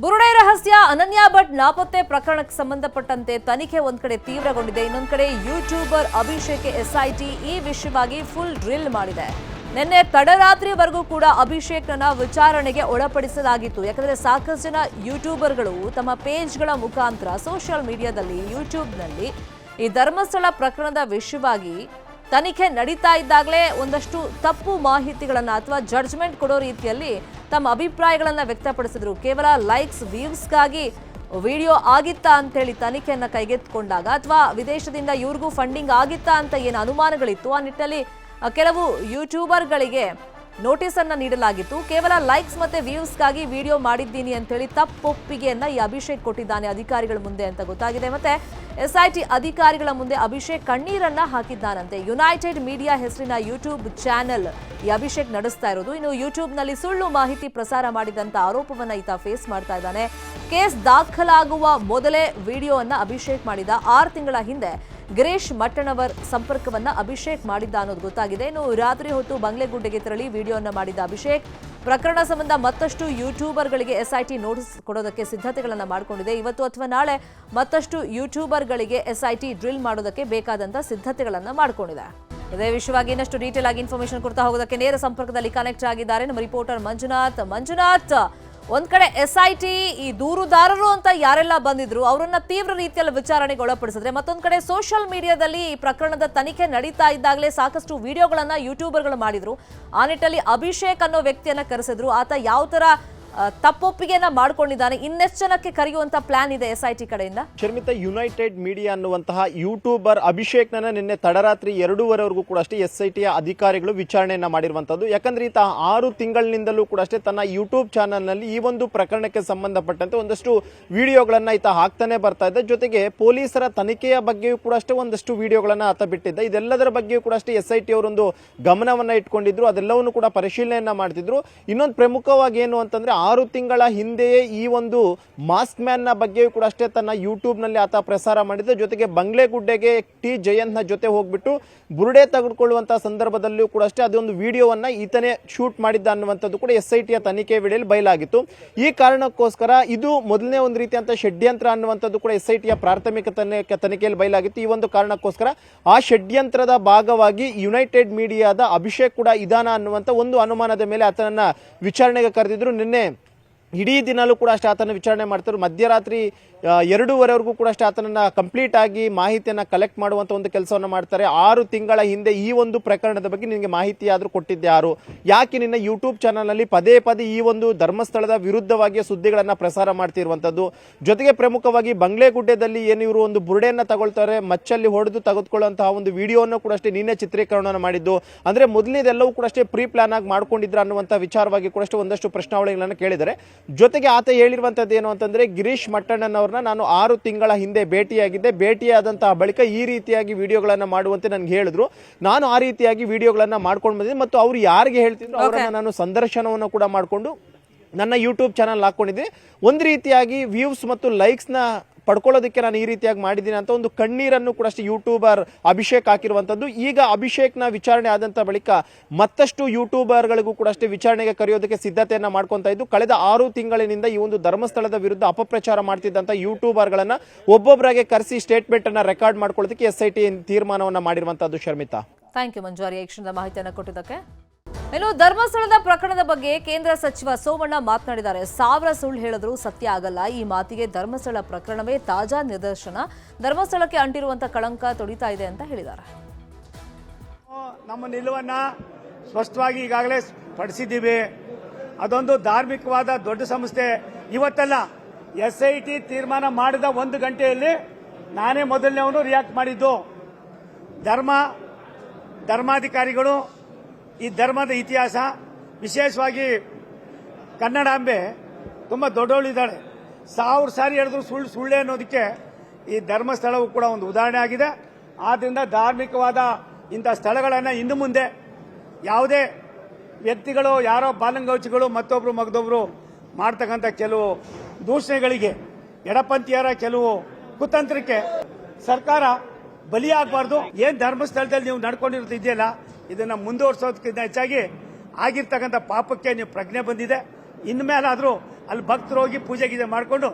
ಬುರುಡೆ ರಹಸ್ಯ ಅನನ್ಯ ಭಟ್ ನಾಪತ್ತೆ ಪ್ರಕರಣಕ್ಕೆ ಸಂಬಂಧಪಟ್ಟಂತೆ ತನಿಖೆ ಒಂದ್ ಕಡೆ ತೀವ್ರಗೊಂಡಿದೆ. ಇನ್ನೊಂದ್ ಕಡೆ ಯೂಟ್ಯೂಬರ್ ಅಭಿಷೇಕ್ ಎಸ್ಐಟಿ ಈ ವಿಷಯವಾಗಿ ಫುಲ್ ಡ್ರಿಲ್ ಮಾಡಿದೆ. ನಿನ್ನೆ ತಡರಾತ್ರಿವರೆಗೂ ಕೂಡ ಅಭಿಷೇಕ್ನ ವಿಚಾರಣೆಗೆ ಒಳಪಡಿಸಲಾಗಿತ್ತು. ಯಾಕಂದ್ರೆ ಸಾಕಷ್ಟು ಜನ ಯೂಟ್ಯೂಬರ್ಗಳು ತಮ್ಮ ಪೇಜ್ಗಳ ಮುಖಾಂತರ ಸೋಷಿಯಲ್ ಮೀಡಿಯಾದಲ್ಲಿ ಯೂಟ್ಯೂಬ್ನಲ್ಲಿ ಈ ಧರ್ಮಸ್ಥಳ ಪ್ರಕರಣದ ವಿಷಯವಾಗಿ ತನಿಖೆ ನಡೀತಾ ಇದ್ದಾಗಲೇ ಒಂದಷ್ಟು ತಪ್ಪು ಮಾಹಿತಿಗಳನ್ನ ಅಥವಾ ಜಡ್ಜ್ಮೆಂಟ್ ಕೊಡೋ ರೀತಿಯಲ್ಲಿ ತಮ್ಮ ಅಭಿಪ್ರಾಯಗಳನ್ನ ವ್ಯಕ್ತಪಡಿಸಿದ್ರು. ಕೇವಲ ಲೈಕ್ಸ್ ವ್ಯೂಸ್ಗಾಗಿ ವಿಡಿಯೋ ಆಗಿತ್ತಾ ಅಂತೇಳಿ ತನಿಖೆಯನ್ನ ಕೈಗೆತ್ತಿಕೊಂಡಾಗ ಅಥವಾ ವಿದೇಶದಿಂದ ಇವ್ರಿಗೂ ಫಂಡಿಂಗ್ ಆಗಿತ್ತಾ ಅಂತ ಏನು ಅನುಮಾನಗಳಿತ್ತು, ಆ ನಿಟ್ಟಿನಲ್ಲಿ ಕೆಲವು ಯೂಟ್ಯೂಬರ್ಗಳಿಗೆ ನೋಟಿಸ್ ಅನ್ನ ನೀಡಲಾಗಿತ್ತು. ಕೇವಲ ಲೈಕ್ಸ್ ಮತ್ತೆ ವ್ಯೂಸ್ಗಾಗಿ ವಿಡಿಯೋ ಮಾಡಿದ್ದೀನಿ ಅಂತ ಹೇಳಿ ತಪ್ಪೊಪ್ಪಿಗೆಯನ್ನ ಈ ಅಭಿಷೇಕ್ ಕೊಟ್ಟಿದ್ದಾನೆ ಅಧಿಕಾರಿಗಳ ಮುಂದೆ ಅಂತ ಗೊತ್ತಾಗಿದೆ. ಮತ್ತೆ ಎಸ್ಐಟಿ ಅಧಿಕಾರಿಗಳ ಮುಂದೆ ಅಭಿಷೇಕ್ ಕಣ್ಣೀರನ್ನ ಹಾಕಿದ್ದಾನಂತೆ. ಯುನೈಟೆಡ್ ಮೀಡಿಯಾ ಹೆಸರಿನ ಯೂಟ್ಯೂಬ್ ಚಾನೆಲ್ ಈ ಅಭಿಷೇಕ್ ನಡೆಸ್ತಾ ಇರೋದು. ಇನ್ನು ಯೂಟ್ಯೂಬ್ ನಲ್ಲಿ ಸುಳ್ಳು ಮಾಹಿತಿ ಪ್ರಸಾರ ಮಾಡಿದಂತ ಆರೋಪವನ್ನ ಈತ ಫೇಸ್ ಮಾಡ್ತಾ ಇದ್ದಾನೆ. ಕೇಸ್ ದಾಖಲಾಗುವ ಮೊದಲೇ ವಿಡಿಯೋವನ್ನ ಅಭಿಷೇಕ್ ಮಾಡಿದ. 6 ತಿಂಗಳ ಹಿಂದೆ ಗಿರೀಶ್ ಮಟ್ಟಣ್ಣವರ್ ಸಂಪರ್ಕವನ್ನ ಅಭಿಷೇಕ್ ಮಾಡಿದ್ದ ಅನ್ನೋದು ಗೊತ್ತಾಗಿದೆ. ಇನ್ನು ರಾತ್ರಿ ಹೊತ್ತು ಬಂಗ್ಲೆಗುಡ್ಡೆಗೆ ತೆರಳಿ ವಿಡಿಯೋವನ್ನ ಮಾಡಿದ್ದ ಅಭಿಷೇಕ್ ಪ್ರಕರಣ ಸಂಬಂಧ ಮತ್ತಷ್ಟು ಯೂಟ್ಯೂಬರ್ಗಳಿಗೆ ಎಸ್ಐಟಿ ನೋಟಿಸ್ ಕೊಡೋದಕ್ಕೆ ಸಿದ್ಧತೆಗಳನ್ನ ಮಾಡಿಕೊಂಡಿದೆ. ಇವತ್ತು ಅಥವಾ ನಾಳೆ ಮತ್ತಷ್ಟು ಯೂಟ್ಯೂಬರ್ಗಳಿಗೆ ಎಸ್ಐಟಿ ಡ್ರಿಲ್ ಮಾಡೋದಕ್ಕೆ ಬೇಕಾದಂತ ಸಿದ್ಧತೆಗಳನ್ನ ಮಾಡಿಕೊಂಡಿದೆ. ಇದೇ ವಿಷಯವಾಗಿ ಇನ್ನಷ್ಟು ಡೀಟೇಲ್ ಆಗಿ ಇನ್ಫಾರ್ಮೇಶನ್ ಕೊಡ್ತಾ ಹೋಗೋದಕ್ಕೆ ನೇರ ಸಂಪರ್ಕದಲ್ಲಿ ಕನೆಕ್ಟ್ ಆಗಿದ್ದಾರೆ ನಮ್ಮ ರಿಪೋರ್ಟರ್ ಮಂಜುನಾಥ್. ಒಂದ್ ಕಡೆ ಎಸ್ಐಟಿ ಈ ದೂರುದಾರರು ಅಂತ ಯಾರೆಲ್ಲ ಬಂದಿದ್ರು ಅವರನ್ನ ತೀವ್ರ ರೀತಿಯಲ್ಲಿ ವಿಚಾರಣೆಗೆ ಒಳಪಡಿಸಿದ್ರೆ, ಮತ್ತೊಂದ್ ಕಡೆ ಸೋಷಿಯಲ್ ಮೀಡಿಯಾದಲ್ಲಿ ಈ ಪ್ರಕರಣದ ತನಿಖೆ ನಡೀತಾ ಇದ್ದಾಗಲೇ ಸಾಕಷ್ಟು ವಿಡಿಯೋಗಳನ್ನ ಯೂಟ್ಯೂಬರ್ಗಳು ಮಾಡಿದ್ರು. ಆ ನಿಟ್ಟಲ್ಲಿ ಅಭಿಷೇಕ್ ಅನ್ನೋ ವ್ಯಕ್ತಿಯನ್ನ ಕರೆಸಿದ್ರು. ಆತ ಯಾವ ತರ ತಪ್ಪೊಪ್ಪಿಗೆಯನ್ನ ಮಾಡ್ಕೊಂಡಿದ್ದಾನೆ, ಇನ್ನೆಷ್ಟು ಜನಕ್ಕೆ ಕರೆಯುವಂತ ಪ್ಲಾನ್ ಇದೆ ಎಸ್ಐಟಿ ಕಡೆಯಿಂದ? ಶರ್ಮಿತಾ, ಯುನೈಟೆಡ್ ಮೀಡಿಯಾ ಅನ್ನುವಂತಹ ಯೂಟ್ಯೂಬರ್ ಅಭಿಷೇಕ್ನ ನಿನ್ನೆ ತಡರಾತ್ರಿ 2:30ವರೆಗೂ ಕೂಡ ಅಷ್ಟೇ ಎಸ್ಐಟಿಯ ಅಧಿಕಾರಿಗಳು ವಿಚಾರಣೆಯನ್ನ ಮಾಡಿರುವಂತದ್ದು. ಯಾಕಂದ್ರೆ ಈತ 6 ತಿಂಗಳಿನಿಂದಲೂ ಕೂಡ ಅಷ್ಟೇ ತನ್ನ ಯೂಟ್ಯೂಬ್ ಚಾನೆಲ್ ನಲ್ಲಿ ಈ ಒಂದು ಪ್ರಕರಣಕ್ಕೆ ಸಂಬಂಧಪಟ್ಟಂತೆ ಒಂದಷ್ಟು ವಿಡಿಯೋಗಳನ್ನ ಈತ ಹಾಕ್ತಾನೆ ಬರ್ತಾ ಇದ್ದ. ಜೊತೆಗೆ ಪೊಲೀಸರ ತನಿಖೆಯ ಬಗ್ಗೆಯೂ ಕೂಡ ಅಷ್ಟೇ ಒಂದಷ್ಟು ವಿಡಿಯೋಗಳನ್ನ ಆತ ಬಿಟ್ಟಿದ್ದ. ಇದೆಲ್ಲದರ ಬಗ್ಗೆಯೂ ಕೂಡ ಅಷ್ಟೇ ಎಸ್ಐಟಿ ಅವರೊಂದು ಗಮನವನ್ನ ಇಟ್ಕೊಂಡಿದ್ರು, ಅದೆಲ್ಲವನ್ನು ಕೂಡ ಪರಿಶೀಲನೆಯನ್ನ ಮಾಡ್ತಿದ್ರು. ಇನ್ನೊಂದು ಪ್ರಮುಖವಾಗಿ ಏನು ಅಂತಂದ್ರೆ 6 ತಿಂಗಳ ಹಿಂದೆಯೇ ಈ ಒಂದು ಮಾಸ್ಕ್ ಮ್ಯಾನ್ ನ ಬಗ್ಗೆಯೂ ಕೂಡ ಅಷ್ಟೇ ತನ್ನ ಯೂಟ್ಯೂಬ್ ನಲ್ಲಿ ಆತ ಪ್ರಸಾರ ಮಾಡಿದ್ದ. ಜೊತೆಗೆ ಬಂಗ್ಲೆಗುಡ್ಡೆಗೆ ಟಿ ಜಯಂತ್ ನ ಜೊತೆ ಹೋಗ್ಬಿಟ್ಟು ಬುರುಡೆ ತೆಗೆದುಕೊಳ್ಳುವಂತಹ ಸಂದರ್ಭದಲ್ಲೂ ಕೂಡ ಅಷ್ಟೇ ಅದೊಂದು ವಿಡಿಯೋವನ್ನ ಈತನೇ ಶೂಟ್ ಮಾಡಿದ್ದ ಅನ್ನುವಂಥದ್ದು ಕೂಡ ಎಸ್ಐಟಿಯ ತನಿಖೆ ವೇಳೆಯಲ್ಲಿ ಬಯಲಾಗಿತ್ತು. ಈ ಕಾರಣಕ್ಕೋಸ್ಕರ ಇದು ಮೊದಲನೇ ಒಂದು ರೀತಿಯಂತ ಷಡ್ಯಂತ್ರ ಅನ್ನುವಂಥದ್ದು ಕೂಡ ಎಸ್ಐಟಿಯ ಪ್ರಾಥಮಿಕ ತನಿಖೆಯಲ್ಲಿ ಬಯಲಾಗಿತ್ತು. ಈ ಒಂದು ಕಾರಣಕ್ಕೋಸ್ಕರ ಆ ಷಡ್ಯಂತ್ರದ ಭಾಗವಾಗಿ ಯುನೈಟೆಡ್ ಮೀಡಿಯಾದ ಅಭಿಷೇಕ್ ಕೂಡ ಇದಾನ ಅನ್ನುವಂಥ ಒಂದು ಅನುಮಾನದ ಮೇಲೆ ಆತನನ್ನ ವಿಚಾರಣೆಗೆ ಕರೆದಿದ್ರು. ನಿನ್ನೆ ಇಡೀ ದಿನಲ್ಲೂ ಕೂಡ ಅಷ್ಟೇ ಆತನ ವಿಚಾರಣೆ ಮಾಡ್ತಾರೆ. ಮಧ್ಯರಾತ್ರಿ 2:30ವರೆಗೂ ಕೂಡ ಅಷ್ಟೇ ಆತನನ್ನ ಕಂಪ್ಲೀಟ್ ಆಗಿ ಮಾಹಿತಿಯನ್ನ ಕಲೆಕ್ಟ್ ಮಾಡುವಂತ ಒಂದು ಕೆಲಸವನ್ನ ಮಾಡ್ತಾರೆ. 6 ತಿಂಗಳ ಹಿಂದೆ ಈ ಒಂದು ಪ್ರಕರಣದ ಬಗ್ಗೆ ನಿನಗೆ ಮಾಹಿತಿ ಆದ್ರೂ ಕೊಟ್ಟಿದ್ದೆ ಯಾರು, ಯಾಕೆ ನಿನ್ನ ಯೂಟ್ಯೂಬ್ ಚಾನಲ್ ನಲ್ಲಿ ಪದೇ ಪದೇ ಈ ಒಂದು ಧರ್ಮಸ್ಥಳದ ವಿರುದ್ಧವಾಗಿ ಸುದ್ದಿಗಳನ್ನ ಪ್ರಸಾರ ಮಾಡ್ತಿರುವಂತದ್ದು. ಜೊತೆಗೆ ಪ್ರಮುಖವಾಗಿ ಬಂಗ್ಲೆಗುಡ್ಡೆದಲ್ಲಿ ಏನು ಇವರು ಒಂದು ಬುರುಡೆಯನ್ನ ತಗೊಳ್ತಾರೆ, ಮಚ್ಚಲ್ಲಿ ಹೊಡೆದು ತೆಗೆದುಕೊಳ್ಳುವಂತಹ ಒಂದು ವಿಡಿಯೋವನ್ನು ಕೂಡ ಅಷ್ಟೇ ನೀನೇ ಚಿತ್ರೀಕರಣವನ್ನು ಮಾಡಿದ್ದು. ಅಂದ್ರೆ ಮೊದಲನೇದೆಲ್ಲವೂ ಕೂಡ ಅಷ್ಟೇ ಪ್ರೀ ಪ್ಲಾನ್ ಆಗಿ ಮಾಡ್ಕೊಂಡಿದ್ರ ಅನ್ನುವಂಥ ವಿಚಾರವಾಗಿ ಕೂಡ ಅಷ್ಟೇ ಒಂದಷ್ಟು ಪ್ರಶ್ನಾವಳಿಗಳನ್ನು ಕೇಳಿದರೆ. ಜೊತೆಗೆ ಆತ ಹೇಳಿರುವಂತದ್ದು ಏನು ಅಂತಂದ್ರೆ, ಗಿರೀಶ್ ಮಟ್ಟಣ್ಣನವ್ರನ್ನ ನಾನು 6 ತಿಂಗಳ ಹಿಂದೆ ಭೇಟಿಯಾಗಿದ್ದೆ, ಭೇಟಿಯಾದಂತಹ ಬಳಿಕ ಈ ರೀತಿಯಾಗಿ ವಿಡಿಯೋಗಳನ್ನ ಮಾಡುವಂತೆ ನನ್ಗೆ ಹೇಳಿದ್ರು. ನಾನು ಆ ರೀತಿಯಾಗಿ ವಿಡಿಯೋಗಳನ್ನ ಮಾಡ್ಕೊಂಡು ಬಂದಿದ್ದೆ ಮತ್ತು ಅವ್ರು ಯಾರಿಗೆ ಹೇಳ್ತಿದ್ರು ಅವರನ್ನ ನಾನು ಸಂದರ್ಶನವನ್ನು ಕೂಡ ಮಾಡಿಕೊಂಡು ನನ್ನ ಯೂಟ್ಯೂಬ್ ಚಾನಲ್ ಹಾಕೊಂಡಿದ್ದೆ. ಒಂದು ರೀತಿಯಾಗಿ ವ್ಯೂಸ್ ಮತ್ತು ಲೈಕ್ಸ್ ನ ಪಡ್ಕೊಳ್ಳೋದಕ್ಕೆ ನಾನು ಈ ರೀತಿಯಾಗಿ ಮಾಡಿದ್ದೀನಿ ಅಂತ ಒಂದು ಕಣ್ಣೀರನ್ನು ಕೂಡ ಅಷ್ಟೇ ಯೂಟ್ಯೂಬರ್ ಅಭಿಷೇಕ್ ಹಾಕಿರುವಂತದ್ದು. ಈಗ ಅಭಿಷೇಕ್ನ ವಿಚಾರಣೆ ಆದಂತ ಬಳಿಕ ಮತ್ತಷ್ಟು ಯೂಟ್ಯೂಬರ್ಗಳಿಗೂ ಕೂಡ ಅಷ್ಟೇ ವಿಚಾರಣೆಗೆ ಕರೆಯೋದಕ್ಕೆ ಸಿದ್ಧತೆಯನ್ನ ಮಾಡ್ಕೊಂತ ಇದ್ದು, ಕಳೆದ 6 ತಿಂಗಳಿನಿಂದ ಈ ಒಂದು ಧರ್ಮಸ್ಥಳದ ವಿರುದ್ಧ ಅಪಪ್ರಚಾರ ಮಾಡ್ತಿದ್ದಂತ ಯೂಟ್ಯೂಬರ್ಗಳನ್ನ ಒಬ್ಬೊಬ್ಬರಾಗೆ ಕರೆಸಿ ಸ್ಟೇಟ್ಮೆಂಟ್ ಅನ್ನ ರೆಕಾರ್ಡ್ ಮಾಡ್ಕೊಳ್ಳೋದಕ್ಕೆ ಎಸ್ಐಟಿ ತೀರ್ಮಾನವನ್ನ ಮಾಡಿರುವಂತದ್ದು. ಶರ್ಮಿತಾ, ಥ್ಯಾಂಕ್ ಯು ಮಂಜು, ಈ ಕ್ಷಣದ ಮಾಹಿತಿಯನ್ನು ಕೊಟ್ಟಿದ್ದಕ್ಕೆ. ಇನ್ನು ಧರ್ಮಸ್ಥಳದ ಪ್ರಕರಣದ ಬಗ್ಗೆ ಕೇಂದ್ರ ಸಚಿವ ಸೋಮಣ್ಣ ಮಾತನಾಡಿದ್ದಾರೆ. 1000 ಸುಳ್ಳು ಹೇಳಿದ್ರು ಸತ್ಯ ಆಗಲ್ಲ. ಈ ಮಾತಿಗೆ ಧರ್ಮಸ್ಥಳ ಪ್ರಕರಣವೇ ತಾಜಾ ನಿದರ್ಶನ. ಧರ್ಮಸ್ಥಳಕ್ಕೆ ಅಂಟಿರುವಂತಹ ಕಳಂಕ ತೊಡಿತಾ ಇದೆ ಅಂತ ಹೇಳಿದ್ದಾರೆ. ನಮ್ಮ ನಿಲುವನ್ನ ಸ್ಪಷ್ಟವಾಗಿ ಈಗಾಗಲೇ ಪಡಿಸಿದ್ದೀವಿ. ಅದೊಂದು ಧಾರ್ಮಿಕವಾದ ದೊಡ್ಡ ಸಂಸ್ಥೆ. ಇವತ್ತಲ್ಲ, ಎಸ್ಐಟಿ ತೀರ್ಮಾನ ಮಾಡಿದ 1 ಗಂಟೆಯಲ್ಲಿ ನಾನೇ ಮೊದಲನೇವನು ರಿಯಾಕ್ಟ್ ಮಾಡಿದ್ದು. ಧರ್ಮಾಧಿಕಾರಿಗಳು, ಈ ಧರ್ಮದ ಇತಿಹಾಸ, ವಿಶೇಷವಾಗಿ ಕನ್ನಡಾಂಬೆ ತುಂಬಾ ದೊಡ್ಡವಳಿದ್ದಾಳೆ. 1000 ಸಾರಿ ಹೇಳಿದ್ರು ಸುಳ್ಳೆ ಅನ್ನೋದಕ್ಕೆ ಈ ಧರ್ಮಸ್ಥಳವು ಕೂಡ ಒಂದು ಉದಾಹರಣೆ ಆಗಿದೆ. ಆದ್ರಿಂದ ಧಾರ್ಮಿಕವಾದ ಇಂಥ ಸ್ಥಳಗಳನ್ನು ಇನ್ನು ಮುಂದೆ ಯಾವುದೇ ವ್ಯಕ್ತಿಗಳು, ಯಾರೋ ಬಾಲಂಗೌಚಿಗಳು ಮತ್ತೊಬ್ರು ಮಗದೊಬ್ರು ಮಾಡ್ತಕ್ಕಂಥ ಕೆಲವು ದೂಷಣೆಗಳಿಗೆ, ಎಡಪಂಥೀಯರ ಕೆಲವು ಕುತಂತ್ರಕ್ಕೆ ಸರ್ಕಾರ ಬಲಿಯಾಗಬಾರ್ದು. ಏನ್ ಧರ್ಮಸ್ಥಳದಲ್ಲಿ ನೀವು ನಡ್ಕೊಂಡಿರೋದು ಇದೆಯಲ್ಲ, ಇದನ್ನ ಮುಂದುವರಿಸೋದಕ್ಕಿಂತ ಹೆಚ್ಚಾಗಿ ಆಗಿರ್ತಕ್ಕಂಥ ಪಾಪಕ್ಕೆ ನೀವು ಪ್ರಜ್ಞೆ ಬಂದಿದೆ. ಇನ್ಮೇಲಾದ್ರೂ ಅಲ್ಲಿ ಭಕ್ತರು ಹೋಗಿ ಪೂಜೆ ಗೀಜೆ ಮಾಡಿಕೊಂಡು